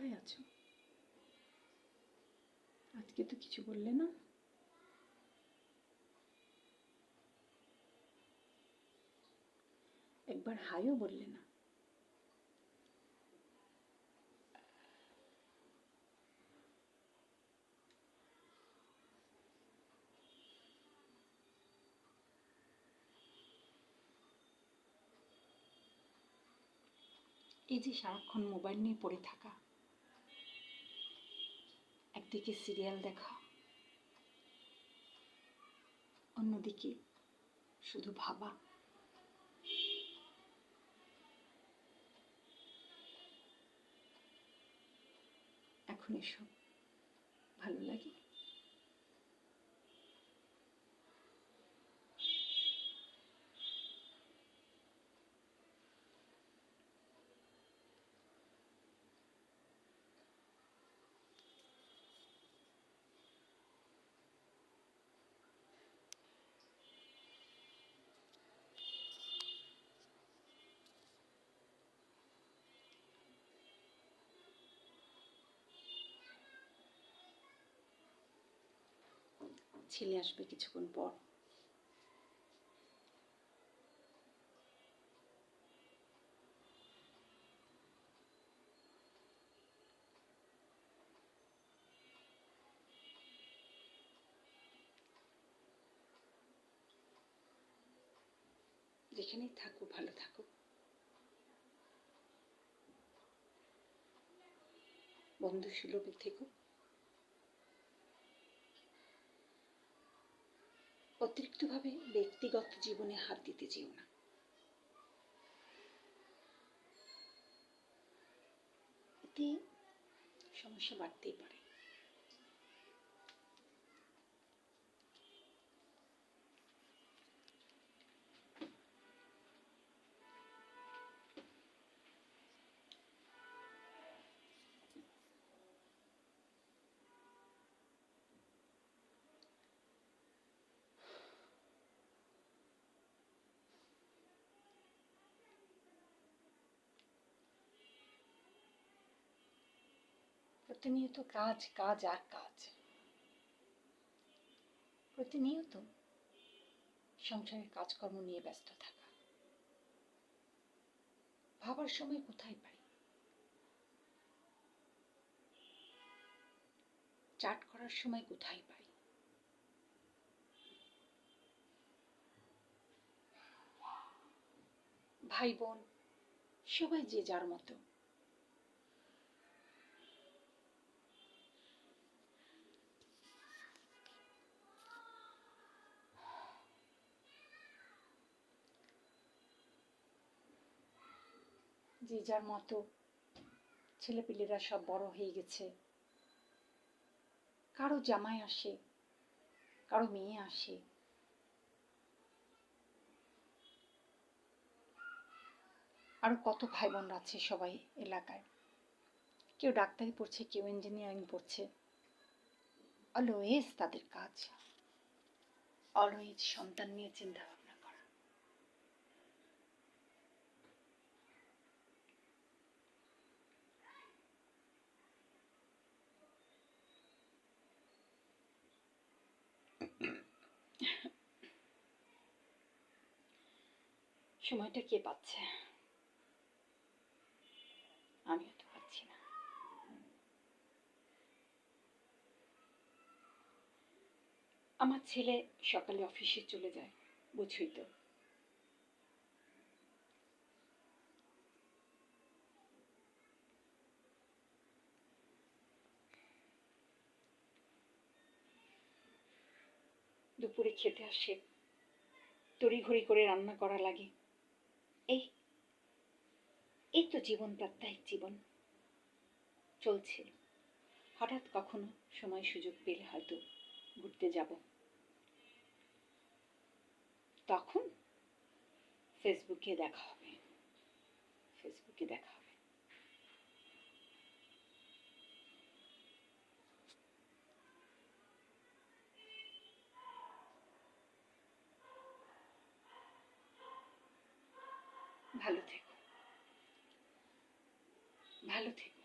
কোথায় আছো? আজকে তো কিছু বললে না। একবার হাইও বললে না। এই যে সারাক্ষণ মোবাইল নিয়ে পড়ে থাকা, একদিকে সিরিয়াল দেখা, অন্যদিকে শুধু ভাবা, এখন এসব ভালো লাগে? ছেলে আসবে কিছুক্ষণ পর। যেখানেই থাকো ভালো থাকো, বন্ধু সুলভে থেকো, অতিরিক্তভাবে ব্যক্তিগত জীবনে হাত দিতে যেও না। এতে সমস্যা বাড়তেই পারে। প্রতিনিয়ত কাজ কাজ আর কাজ, প্রতিনিয়ত সংসারের কাজকর্ম নিয়ে ব্যস্ত থাকা, ভাবার সময় কোথায় পাই? চাট করার সময় কোথায় পাই? ভাই বোন সবাই যে যার মতো, যে যার মতো, ছেলেপিলেরা সব বড় হয়ে গেছে। কারো জামাই আসে, কারো মেয়ে আসে, আরো কত ভাই বোনরা আছে সবাই এলাকায়। কেউ ডাক্তারি পড়ছে, কেউ ইঞ্জিনিয়ারিং পড়ছে। অলওয়েজ তাদের কাজ, অলওয়েজ সন্তান নিয়ে চিন্তা ভাবনা করা। সময়টা কে পাচ্ছে? আমিও তো পাচ্ছি না। আমার ছেলে সকালে অফিসে চলে যায়, বুঝই তো। দুপুরে খেতে আসে, তড়িঘড়ি করে রান্না করা লাগে। এই এই তো জীবন, প্রাত্যহিক জীবন চলছে। হঠাৎ কখনো সময় সুযোগ পেলে হয়তো ঘুরতে যাব, তখন ফেসবুকে দেখা হবে, ফেসবুকে দেখা হবে। ভালো থেকো, ভালো থেকো।